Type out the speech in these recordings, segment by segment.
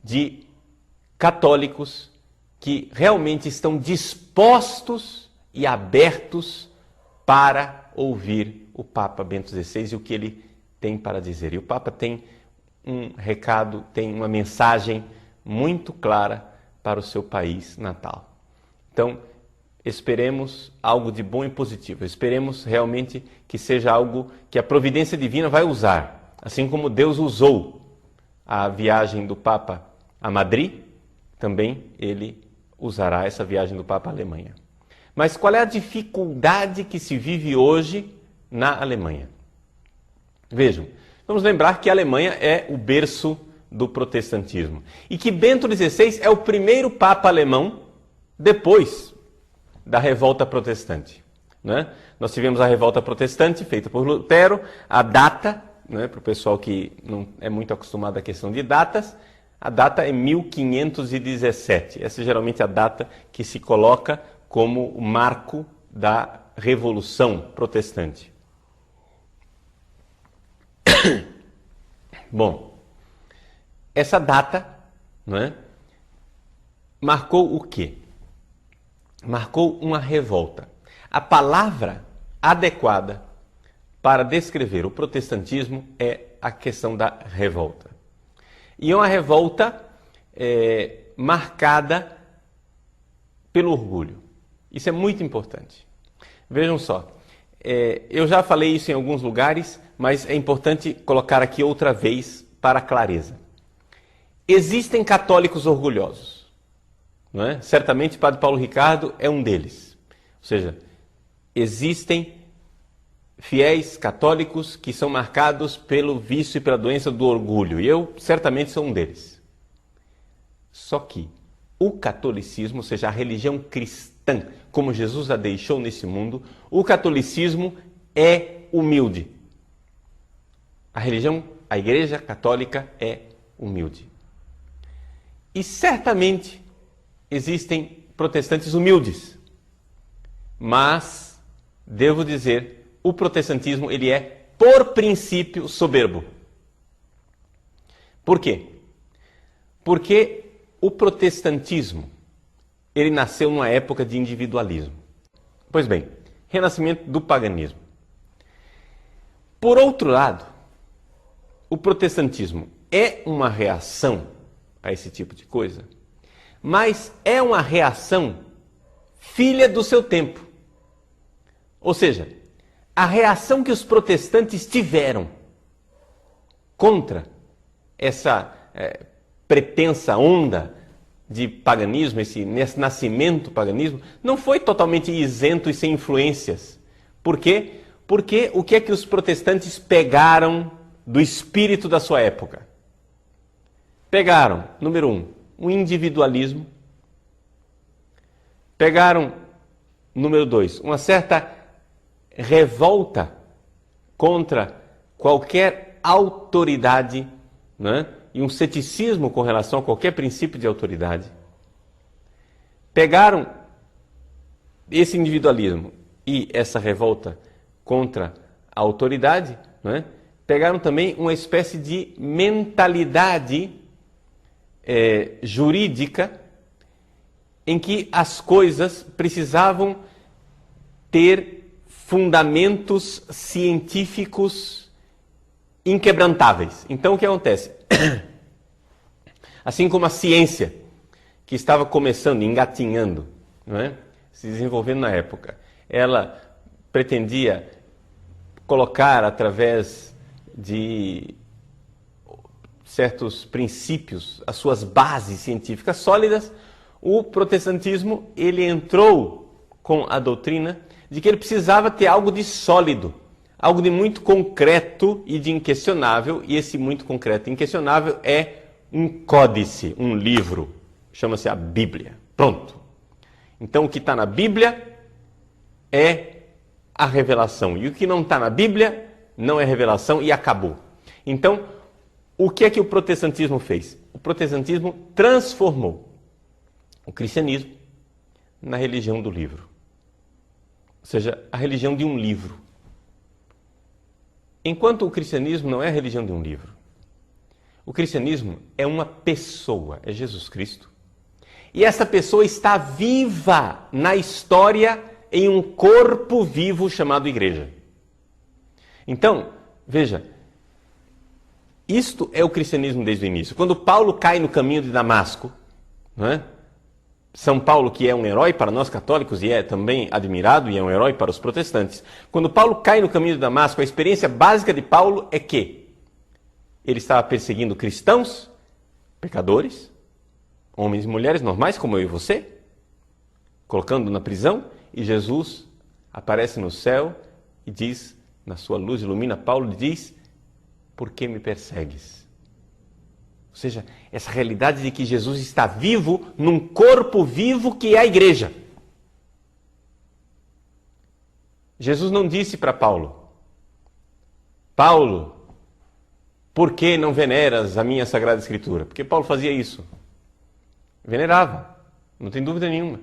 de católicos que realmente estão dispostos e abertos para ouvir o Papa Bento XVI e o que ele tem para dizer. E o Papa tem um recado, tem uma mensagem muito clara para o seu país natal. Então, esperemos algo de bom e positivo. Esperemos realmente que seja algo que a providência divina vai usar. Assim como Deus usou a viagem do Papa a Madrid, também ele usará essa viagem do Papa à Alemanha. Mas qual é a dificuldade que se vive hoje na Alemanha? Vejam, vamos lembrar que a Alemanha é o berço do protestantismo e que Bento XVI é o primeiro Papa alemão depois da revolta protestante. Né? Nós tivemos a revolta protestante feita por Lutero, a data, né, para o pessoal que não é muito acostumado à questão de datas, a data é 1517. Essa é geralmente a data que se coloca como o marco da Revolução Protestante. Bom, essa data, não é, marcou o quê? Marcou uma revolta. A palavra adequada para descrever o protestantismo é a questão da revolta. E é uma revolta marcada pelo orgulho. Isso é muito importante. Vejam só, eu já falei isso em alguns lugares, mas é importante colocar aqui outra vez para clareza. Existem católicos orgulhosos. Não é? Certamente Padre Paulo Ricardo é um deles. Ou seja, existem fiéis católicos que são marcados pelo vício e pela doença do orgulho. E eu certamente sou um deles. Só que o catolicismo, ou seja, a religião cristã, como Jesus a deixou nesse mundo, o catolicismo é humilde. A Igreja Católica é humilde. E certamente existem protestantes humildes. Mas, devo dizer, o protestantismo ele é, por princípio, soberbo. Por quê? Porque o protestantismo ele nasceu numa época de individualismo. Pois bem, renascimento do paganismo. Por outro lado, o protestantismo é uma reação a esse tipo de coisa, mas é uma reação filha do seu tempo. Ou seja, a reação que os protestantes tiveram contra essa pretensa onda de paganismo, esse nascimento do paganismo, não foi totalmente isento e sem influências. Por quê? Porque o que é que os protestantes pegaram do espírito da sua época? Pegaram, número 1, o individualismo. Pegaram, número 2, uma certa revolta contra qualquer autoridade, né? E um ceticismo com relação a qualquer princípio de autoridade. Pegaram esse individualismo e essa revolta contra a autoridade, né? Pegaram também uma espécie de mentalidade jurídica em que as coisas precisavam ter fundamentos científicos inquebrantáveis. Então, o que acontece? Assim como a ciência, que estava começando, engatinhando, não é? Se desenvolvendo na época, ela pretendia colocar através de certos princípios as suas bases científicas sólidas. O protestantismo ele entrou com a doutrina de que ele precisava ter algo de sólido, algo de muito concreto e de inquestionável, e esse muito concreto e inquestionável é um códice, um livro, chama-se a Bíblia. Pronto. Então o que está na Bíblia é a revelação, e o que não está na Bíblia não é revelação e acabou. Então, o que é que o protestantismo fez? O protestantismo transformou o cristianismo na religião do livro. Ou seja, a religião de um livro. Enquanto o cristianismo não é a religião de um livro. O cristianismo é uma pessoa, é Jesus Cristo. E essa pessoa está viva na história em um corpo vivo chamado igreja. Então, veja, isto é o cristianismo desde o início. Quando Paulo cai no caminho de Damasco, não é? São Paulo, que é um herói para nós católicos e é também admirado e é um herói para os protestantes. Quando Paulo cai no caminho de Damasco, a experiência básica de Paulo é que ele estava perseguindo cristãos, pecadores, homens e mulheres normais como eu e você, colocando na prisão, e Jesus aparece no céu e diz, na sua luz ilumina Paulo, e diz: por que me persegues? Ou seja, essa realidade de que Jesus está vivo num corpo vivo que é a igreja. Jesus não disse para Paulo: Paulo, por que não veneras a minha Sagrada Escritura? Porque Paulo fazia isso. Venerava, não tem dúvida nenhuma.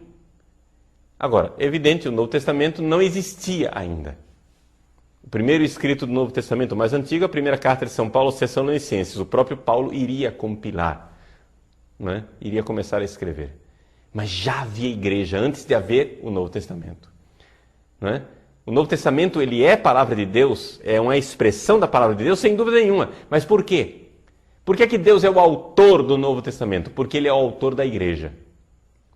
Agora, é evidente, o Novo Testamento não existia ainda. O primeiro escrito do Novo Testamento mais antigo, a primeira carta de São Paulo aos Tessalonicenses, o próprio Paulo iria compilar, não é? Iria começar a escrever. Mas já havia igreja antes de haver o Novo Testamento. Não é? O Novo Testamento, ele é palavra de Deus, é uma expressão da palavra de Deus, sem dúvida nenhuma. Mas por quê? Por que é que Deus é o autor do Novo Testamento? Porque ele é o autor da igreja.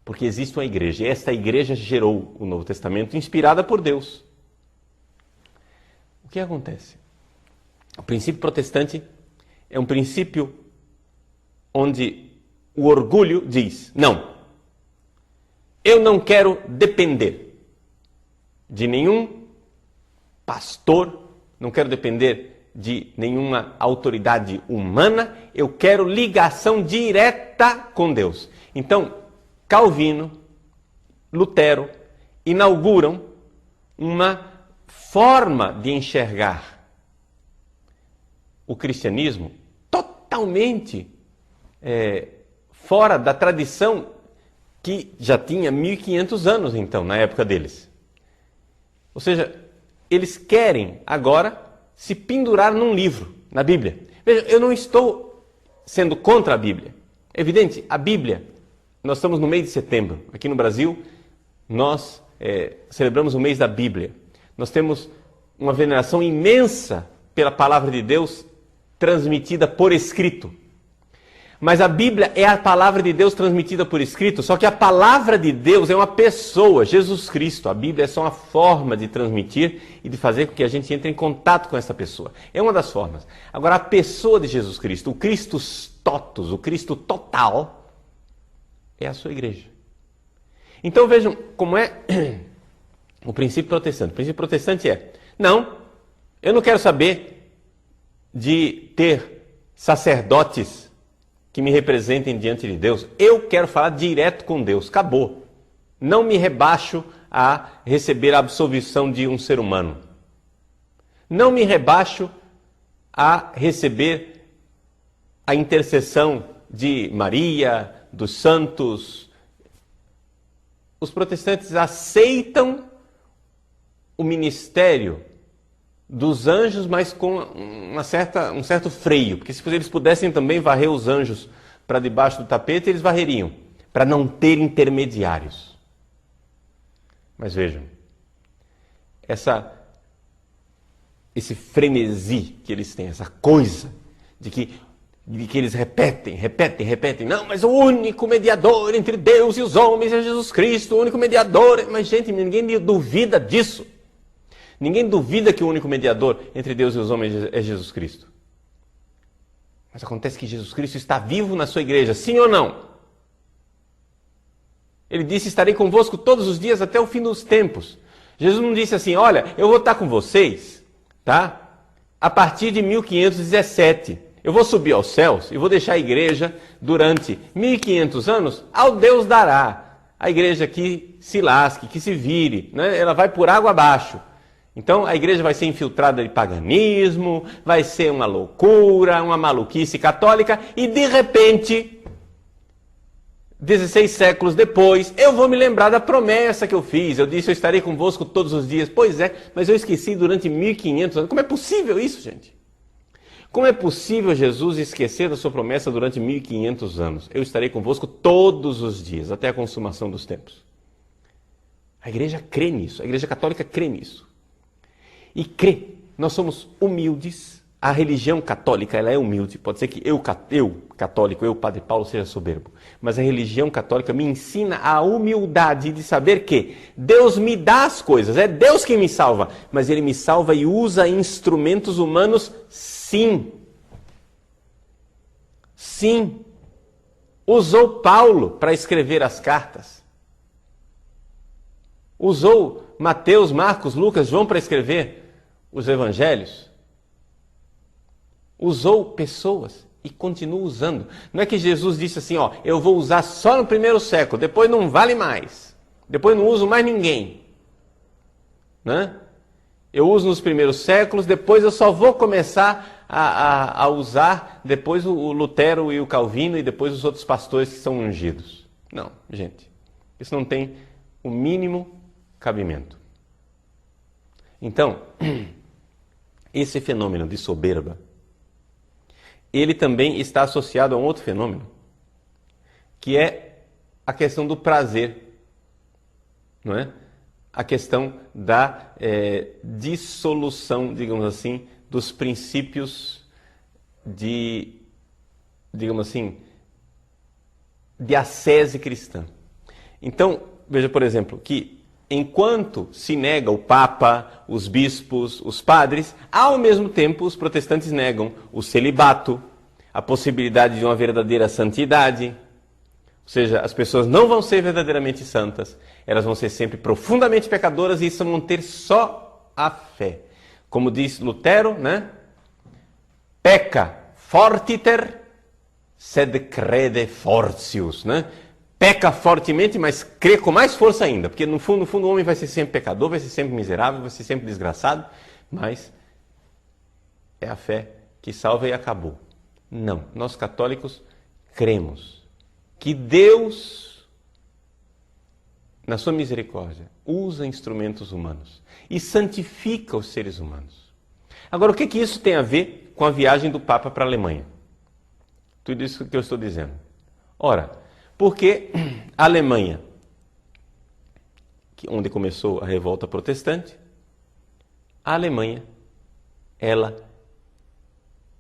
Porque existe uma igreja, e esta igreja gerou o Novo Testamento, inspirada por Deus. O que acontece? O princípio protestante é um princípio onde o orgulho diz: não, eu não quero depender de nenhum pastor, não quero depender de nenhuma autoridade humana, eu quero ligação direta com Deus. Então, Calvino, Lutero inauguram uma forma de enxergar o cristianismo totalmente fora da tradição que já tinha 1500 anos, então, na época deles. Ou seja, eles querem agora se pendurar num livro, na Bíblia. Veja, eu não estou sendo contra a Bíblia. É evidente, a Bíblia, nós estamos no mês de setembro. Aqui no Brasil, nós celebramos o mês da Bíblia. Nós temos uma veneração imensa pela palavra de Deus transmitida por escrito. Mas a Bíblia é a palavra de Deus transmitida por escrito, só que a palavra de Deus é uma pessoa, Jesus Cristo. A Bíblia é só uma forma de transmitir e de fazer com que a gente entre em contato com essa pessoa. É uma das formas. Agora, a pessoa de Jesus Cristo, o Christus totus, o Cristo total, é a sua igreja. Então vejam como é o princípio protestante. O princípio protestante é: não, eu não quero saber de ter sacerdotes que me representem diante de Deus. Eu quero falar direto com Deus. Acabou. Não me rebaixo a receber a absolvição de um ser humano. Não me rebaixo a receber a intercessão de Maria, dos santos. Os protestantes aceitam o ministério dos anjos, mas com um certo freio. Porque se eles pudessem também varrer os anjos para debaixo do tapete, eles varreriam, para não ter intermediários. Mas vejam, esse frenesi que eles têm, essa coisa de que eles repetem. Não, mas o único mediador entre Deus e os homens é Jesus Cristo, o único mediador. Mas, gente, ninguém duvida disso. Ninguém duvida que o único mediador entre Deus e os homens é Jesus Cristo. Mas acontece que Jesus Cristo está vivo na sua igreja, sim ou não? Ele disse: estarei convosco todos os dias até o fim dos tempos. Jesus não disse assim: olha, eu vou estar com vocês, tá? A partir de 1517. Eu vou subir aos céus e vou deixar a igreja durante 1500 anos, ao Deus dará. A igreja que se lasque, que se vire, né? Ela vai por água abaixo. Então a igreja vai ser infiltrada de paganismo, vai ser uma loucura, uma maluquice católica, e de repente, 16 séculos depois, eu vou me lembrar da promessa que eu fiz. Eu disse: eu estarei convosco todos os dias. Pois é, mas eu esqueci durante 1500 anos. Como é possível isso, gente? Como é possível Jesus esquecer da sua promessa durante 1500 anos? Eu estarei convosco todos os dias, até a consumação dos tempos. A igreja crê nisso, a igreja católica crê nisso. E crê, nós somos humildes, a religião católica ela é humilde, pode ser que eu católico, eu Padre Paulo, seja soberbo, mas a religião católica me ensina a humildade de saber que Deus me dá as coisas, é Deus quem me salva, mas Ele me salva e usa instrumentos humanos, sim. Sim. Usou Paulo para escrever as cartas. Usou Mateus, Marcos, Lucas, João para escrever os evangelhos. Usou pessoas e continua usando. Não é que Jesus disse assim, ó, eu vou usar só no primeiro século, depois não vale mais. Depois não uso mais ninguém. Né? Eu uso nos primeiros séculos, depois eu só vou começar a usar depois o Lutero e o Calvino e depois os outros pastores que são ungidos. Não, gente. Isso não tem o mínimo cabimento. Então, esse fenômeno de soberba, ele também está associado a um outro fenômeno, que é a questão do prazer, não é? A questão da dissolução, digamos assim, dos princípios de, digamos assim, de ascese cristã. Então, veja, por exemplo, que enquanto se nega o Papa, os bispos, os padres, ao mesmo tempo os protestantes negam o celibato, a possibilidade de uma verdadeira santidade. Ou seja, as pessoas não vão ser verdadeiramente santas, elas vão ser sempre profundamente pecadoras e isso vão ter só a fé. Como diz Lutero, né? Pecca fortiter, sed crede fortius, né? Peca fortemente, mas crê com mais força ainda, porque no fundo o homem vai ser sempre pecador, vai ser sempre miserável, vai ser sempre desgraçado, mas é a fé que salva e acabou. Não, nós católicos cremos que Deus, na sua misericórdia, usa instrumentos humanos e santifica os seres humanos. Agora, o que isso tem a ver com a viagem do Papa para a Alemanha? Tudo isso que eu estou dizendo. Ora, porque a Alemanha, onde começou a revolta protestante, a Alemanha, ela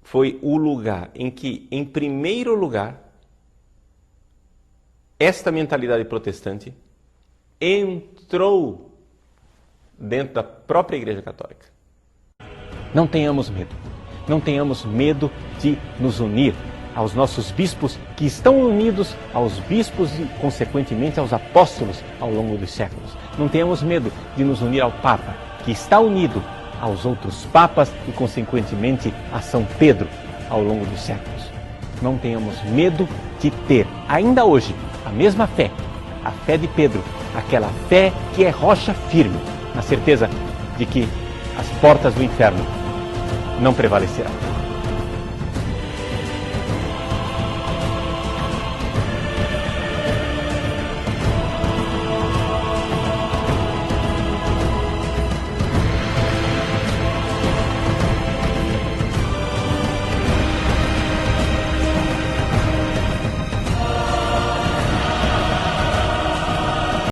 foi o lugar em que, em primeiro lugar, esta mentalidade protestante entrou dentro da própria Igreja Católica. Não tenhamos medo. Não tenhamos medo de nos unir aos nossos bispos que estão unidos aos bispos e, consequentemente, aos apóstolos ao longo dos séculos. Não tenhamos medo de nos unir ao Papa, que está unido aos outros papas e, consequentemente, a São Pedro ao longo dos séculos. Não tenhamos medo de ter, ainda hoje, a mesma fé, a fé de Pedro, aquela fé que é rocha firme, na certeza de que as portas do inferno não prevalecerão.